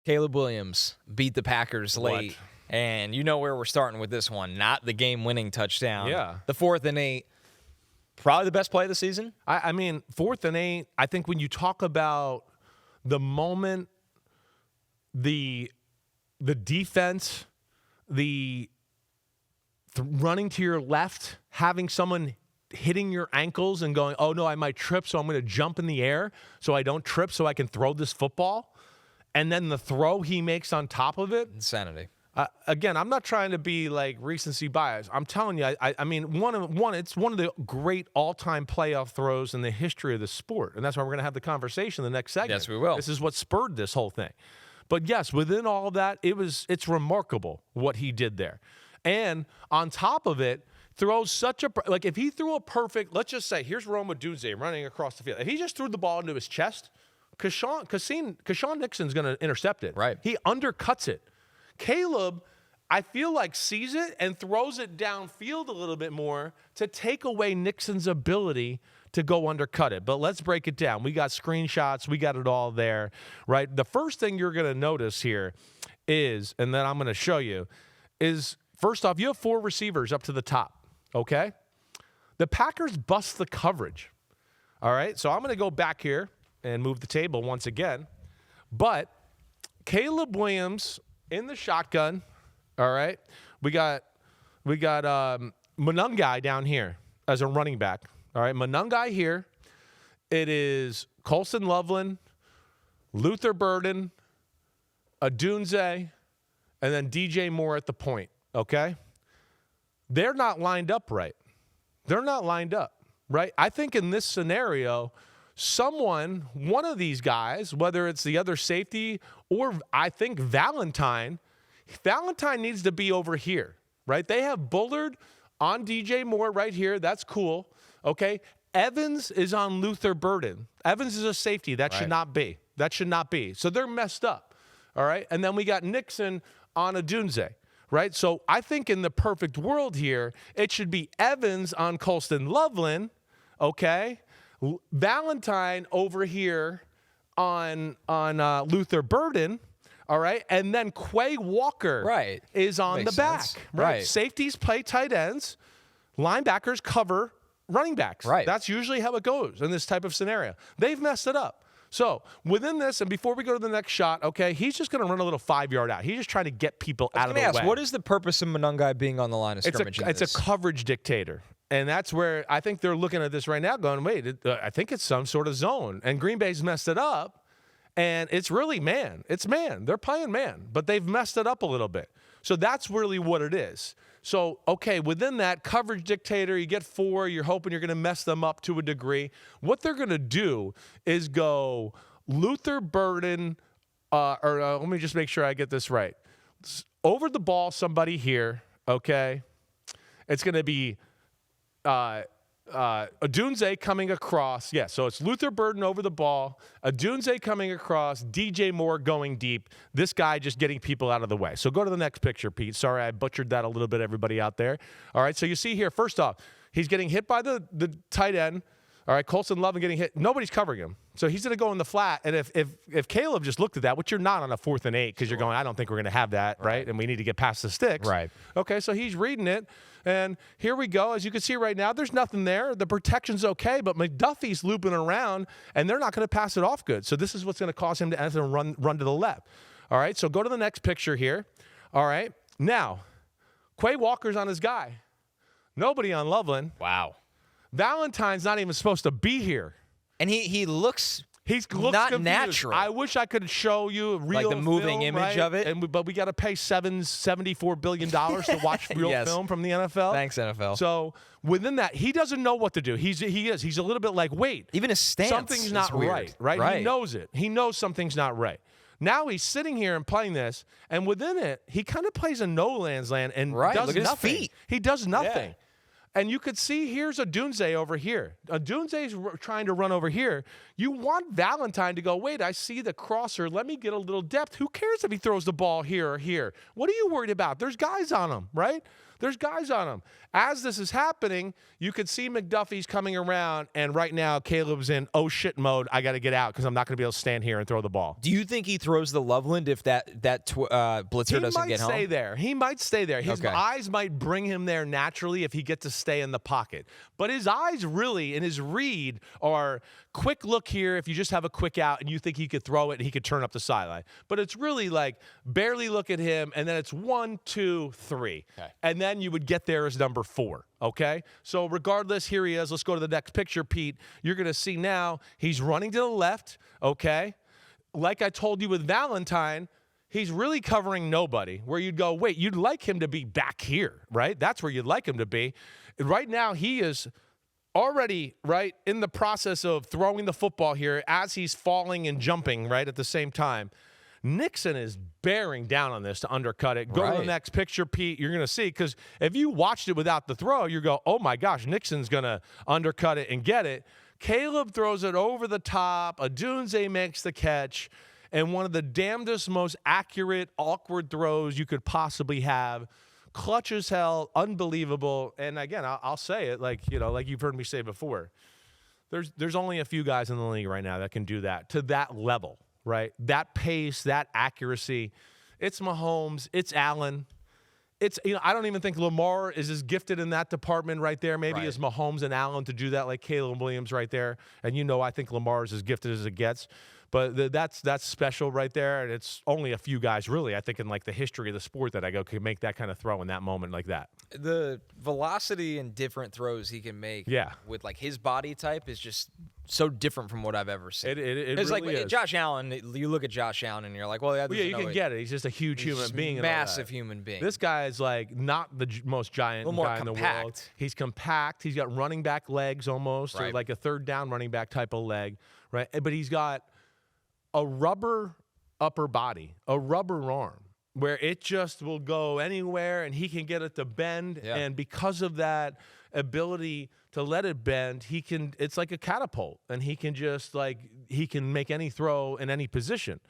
Caleb Williams beat the Packers late. And you know where we're starting with this one. Not the game-winning touchdown. Yeah. The 4th and 8. Probably the best play of the season. I mean, 4th and 8, I think when you talk about the moment, the defense, running to your left, having someone hitting your ankles and going, oh, no, I might trip, so I'm going to jump in the air so I don't trip so I can throw this football. And then the throw he makes on top of it. Insanity. Again, I'm not trying to be like recency bias. I'm telling you, I mean, it's one of the great all-time playoff throws in the history of the sport, and that's why we're going to have the conversation in the next segment. Yes, we will. This is what spurred this whole thing. But yes, within all of that, it's remarkable what he did there, and on top of it, throws such a if he threw a perfect. Let's just say here's Rome Odunze running across the field. If he just threw the ball into his chest, Kashawn Nixon's going to intercept it. Right. He undercuts it. Caleb, I feel like, sees it and throws it downfield a little bit more to take away Nixon's ability to go undercut it. But let's break it down. We got screenshots. We got it all there, right? The first thing you're going to notice here is, and then I'm going to show you, is first off, you have 4 receivers up to the top, okay? The Packers bust the coverage, all right? So I'm going to go back here and move the table once again. But Caleb Williams in the shotgun, all right? We got Monungai down here as a running back, all right? Monungai here. It is Colston Loveland, Luther Burden, Odunze, and then DJ Moore at the point, okay? They're not lined up right. They're not lined up, right? I think in this scenario, one of these guys, whether it's the other safety or I think Valentine needs to be over here, right? They have Bullard on DJ Moore right here. That's cool, okay? Evans is on Luther Burden. Evans is a safety. That should not be. That should not be. So they're messed up, all right? And then we got Nixon on Odunze, right? So I think in the perfect world here, it should be Evans on Colston Loveland, okay? Valentine over here on Luther Burden, all right? And then Quay Walker is on the back, right? Safeties play tight ends. Linebackers cover running backs. Right. That's usually how it goes in this type of scenario. They've messed it up. So within this, and before we go to the next shot, okay, he's just going to run a little 5-yard out. He's just trying to get people out of the way. What is the purpose of Monungai being on the line of scrimmage? It's a coverage dictator. And that's where I think they're looking at this right now going, wait, I think it's some sort of zone. And Green Bay's messed it up, and it's really man. It's man. They're playing man, but they've messed it up a little bit. So that's really what it is. So, okay, within that coverage dictator, you get 4. You're hoping you're going to mess them up to a degree. What they're going to do is go Luther Burden, let me just make sure I get this right. Over the ball, somebody here, okay? It's going to be Odunze coming across. Yeah, so it's Luther Burden over the ball, Odunze coming across, DJ Moore going deep, this guy just getting people out of the way. So go to the next picture, Pete. Sorry, I butchered that a little bit, everybody out there. All right, so you see here, first off, he's getting hit by the tight end. All right, Colston Loveland getting hit. Nobody's covering him. So he's going to go in the flat. And if Caleb just looked at that, which you're not on a 4th and 8 because you're going, I don't think we're going to have that, right? And we need to get past the sticks. Right. Okay, so he's reading it. And here we go. As you can see right now, there's nothing there. The protection's okay, but McDuffie's looping around, and they're not going to pass it off good. So this is what's going to cause him to run to the left. All right, so go to the next picture here. All right, now, Quay Walker's on his guy. Nobody on Loveland. Wow. Valentine's not even supposed to be here. And he looks looks not confused. natural. I wish I could show you a real like the moving film, image right? of it. But we got to pay $74 billion to watch real film from the NFL. Thanks, NFL. So within that, he doesn't know what to do. He's a little bit like, wait. Even his stance something's not weird. right? He knows it. He knows something's not right. Now he's sitting here and playing this, and within it, he kind of plays a no man's land and does Look at nothing. His feet. He does nothing. Yeah. And you could see here's Odunze over here. Odunze's trying to run over here. You want Valentine to go, wait, I see the crosser. Let me get a little depth. Who cares if he throws the ball here or here? What are you worried about? There's guys on him, right? There's guys on him. As this is happening, you could see McDuffie's coming around, and right now Caleb's in oh shit mode. I got to get out because I'm not going to be able to stand here and throw the ball. Do you think he throws the Loveland if that blitzer doesn't get home? He might stay there. He might stay there. His Okay. eyes might bring him there naturally if he gets to stay in the pocket. But his eyes really, and his read, are quick look here if you just have a quick out and you think he could throw it and he could turn up the sideline. But it's really like barely look at him, and then it's 1, 2, 3. Okay. And then you would get there as number 4. Okay? So regardless, here he is. Let's go to the next picture, Pete. You're going to see now he's running to the left. Okay? Like I told you with Valentine, he's really covering nobody, where you'd go, wait, you'd like him to be back here, right? That's where you'd like him to be. Right now, he is already, right, in the process of throwing the football here as he's falling and jumping, right, at the same time. Nixon is bearing down on this to undercut it. Go to the next picture, Pete. You're going to see, because if you watched it without the throw, you go, oh, my gosh, Nixon's going to undercut it and get it. Caleb throws it over the top. Adunze makes the catch. And one of the damnedest, most accurate, awkward throws you could possibly have. Clutch as hell, unbelievable. And again, I'll say it like you've heard me say before. There's only a few guys in the league right now that can do that to that level, right? That pace, that accuracy. It's Mahomes, it's Allen. It's, I don't even think Lamar is as gifted in that department right there, maybe as Mahomes and Allen to do that, like Caleb Williams right there. And I think Lamar is as gifted as it gets. But that's special right there, and it's only a few guys, really, I think, in like the history of the sport that I go can make that kind of throw in that moment like that. The velocity and different throws he can make with like his body type is just so different from what I've ever seen. It's really like is. Josh Allen. You look at Josh Allen and you're like, well, yeah, you can get it. He's just a huge human being, massive human being. This guy is like not the most giant guy in the world. He's compact. He's got running back legs almost, or like a third down running back type of leg, right? But he's got a rubber upper body, a rubber arm, where it just will go anywhere and he can get it to bend. Yeah. And because of that ability to let it bend, it's like a catapult, and he can make any throw in any position.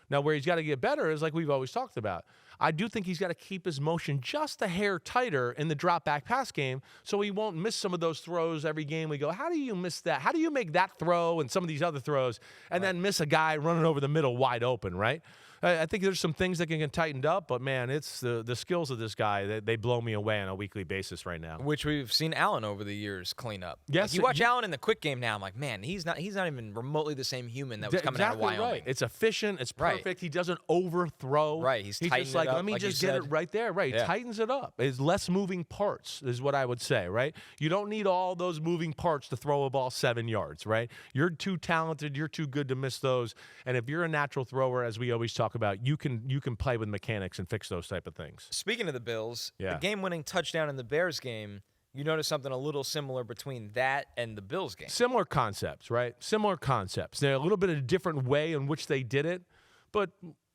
Now, where he's got to get better is like we've always talked about. I do think he's got to keep his motion just a hair tighter in the drop back pass game so he won't miss some of those throws every game. We go, how do you miss that? How do you make that throw and some of these other throws and then miss a guy running over the middle wide open, right? I think there's some things that can get tightened up, but, man, it's the skills of this guy. They blow me away on a weekly basis right now. Which we've seen Allen over the years clean up. Yes. Like you watch Allen in the quick game now, I'm like, man, he's not even remotely the same human that was coming out of Wyoming. Right. It's efficient. It's perfect. Right. He doesn't overthrow. Right. He's just like, let me just get it right there. Right. He tightens it up. It's less moving parts is what I would say, right? You don't need all those moving parts to throw a ball 7 yards, right? You're too talented. You're too good to miss those. And if you're a natural thrower, as we always talk about, you can play with mechanics and fix those type of things. Speaking of the Bills, the game-winning touchdown in the Bears game, you notice something a little similar between that and the Bills game. Similar concepts, right? Similar concepts. They're a little bit of a different way in which they did it, but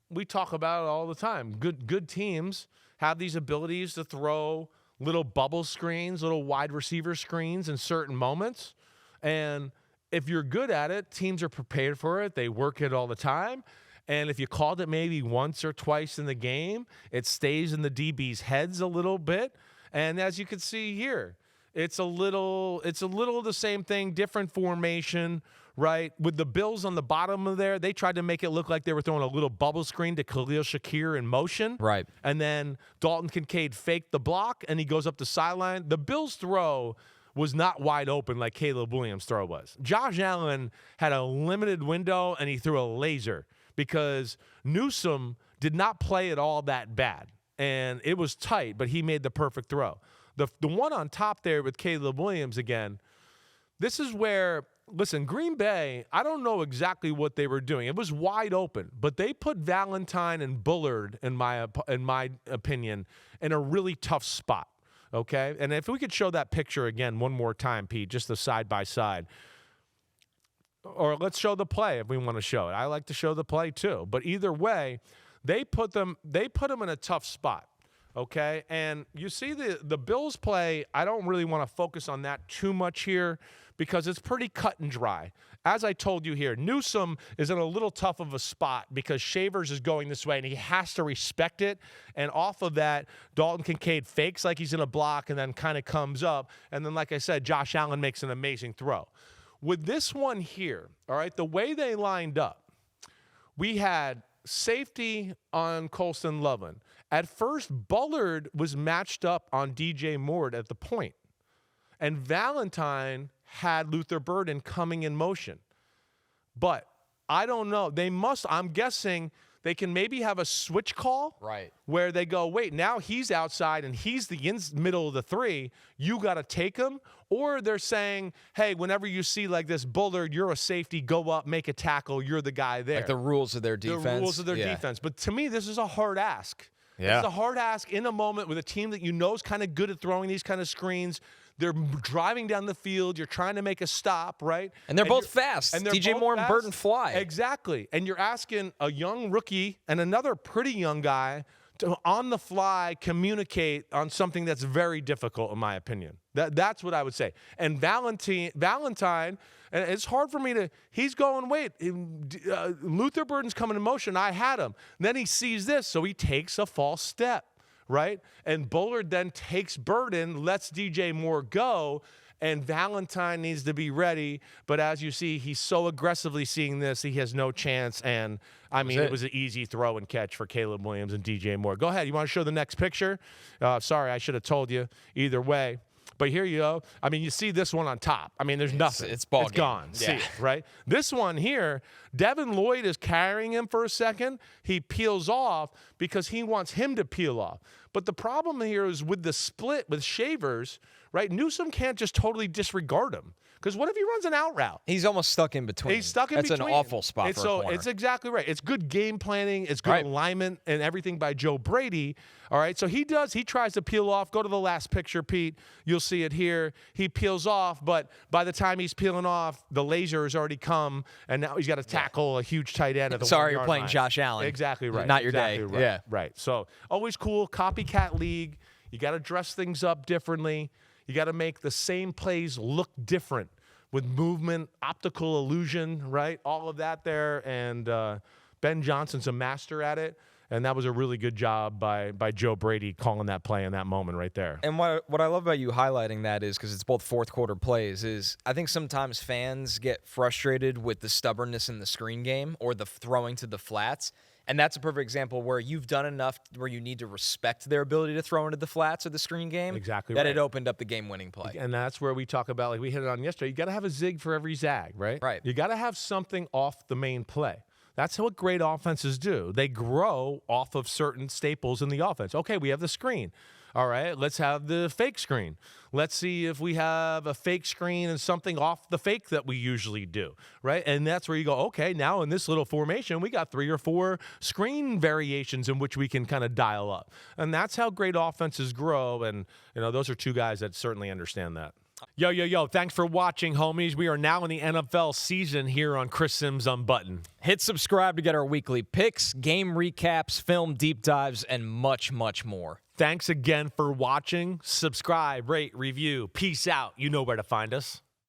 we talk about it all the time. Good teams have these abilities to throw little bubble screens, little wide receiver screens in certain moments, and if you're good at it, teams are prepared for it. They work it all the time. And if you called it maybe once or twice in the game, it stays in the DB's heads a little bit. And as you can see here, it's a little the same thing, different formation, right? With the Bills on the bottom of there, they tried to make it look like they were throwing a little bubble screen to Khalil Shakir in motion. Right. And then Dalton Kincaid faked the block, and he goes up the sideline. The Bills' throw was not wide open like Caleb Williams' throw was. Josh Allen had a limited window, and he threw a laser, because Newsome did not play it all that bad. And it was tight, but he made the perfect throw. The one on top there with Caleb Williams again, this is where, listen, Green Bay, I don't know exactly what they were doing. It was wide open, but they put Valentine and Bullard, in my opinion, in a really tough spot, okay? And if we could show that picture again one more time, Pete, just the side-by-side. Or let's show the play if we want to show it. I like to show the play too. But either way, they put them in a tough spot. Okay, and you see the Bills play, I don't really want to focus on that too much here because it's pretty cut and dry. As I told you here, Newsome is in a little tough of a spot because Shavers is going this way, and he has to respect it. And off of that, Dalton Kincaid fakes like he's in a block and then kind of comes up. And then, like I said, Josh Allen makes an amazing throw. With this one here, all right, the way they lined up, we had safety on Colston Loveland. At first, Bullard was matched up on DJ Moore at the point. And Valentine had Luther Burden coming in motion. But I don't know. I'm guessing they can maybe have a switch call. Right. Where they go, wait, now he's outside and he's the middle of the three. You got to take him. Or they're saying, hey, whenever you see like this, Bullard, you're a safety, go up, make a tackle. You're the guy there. Like the rules of their defense. The rules of their defense. But to me, this is a hard ask. Yeah. It's a hard ask in a moment with a team that you know is kind of good at throwing these kind of screens. They're driving down the field. You're trying to make a stop, right? And they're both fast. And DJ Moore and Burton fly. Exactly. And you're asking a young rookie and another pretty young guy to, on the fly, communicate on something that's very difficult, in my opinion. That's what I would say. And Valentine, and it's hard for me to, he's going, wait, Luther Burden's coming in motion. I had him. And then he sees this, so he takes a false step, right? And Bullard then takes Burden, lets DJ Moore go, and Valentine needs to be ready. But as you see, he's so aggressively seeing this, he has no chance. And, I mean, it was an easy throw and catch for Caleb Williams and DJ Moore. Go ahead. You want to show the next picture? Sorry, I should have told you either way. But here you go. I mean, you see this one on top. I mean, there's nothing. It's ball It's game. gone. Yeah. See it, right? This one here, Devin Lloyd is carrying him for a second. He peels off because he wants him to peel off. But the problem here is with the split with Shavers, right? Newsome can't just totally disregard him. Because what if he runs an out route? He's almost stuck in between. He's stuck in That's between. That's an awful spot for a corner. It's exactly right. It's good game planning. It's good alignment and everything by Joe Brady. All right, so he tries to peel off. Go to the last picture, Pete. You'll see it here. He peels off, but by the time he's peeling off, the laser has already come, and now he's got to tackle a huge tight end at the Sorry, you're playing line. Josh Allen. Exactly right. Not your exactly day. Right. Yeah. Right. So always cool. Copycat league. You got to dress things up differently. You got to make the same plays look different with movement, optical illusion, right? All of that there. And Ben Johnson's a master at it. And that was a really good job by Joe Brady calling that play in that moment right there. And what I love about you highlighting that is, because it's both fourth quarter plays, is I think sometimes fans get frustrated with the stubbornness in the screen game or the throwing to the flats. And that's a perfect example where you've done enough where you need to respect their ability to throw into the flats of the screen game. Exactly that right. It opened up the game-winning play. And that's where we talk about, like we hit it on yesterday, you got to have a zig for every zag, right? Right. You got to have something off the main play. That's what great offenses do. They grow off of certain staples in the offense. Okay, we have the screen. All right, let's have the fake screen. Let's see if we have a fake screen and something off the fake that we usually do, right? And that's where you go, okay, now in this little formation, we got 3 or 4 screen variations in which we can kind of dial up. And that's how great offenses grow. And, you know, those are two guys that certainly understand that. Yo, thanks for watching, homies. We are now in the NFL season here on Chris Simms Unbuttoned. Hit subscribe to get our weekly picks, game recaps, film deep dives, and much, much more. Thanks again for watching. Subscribe, rate, review. Peace out. You know where to find us.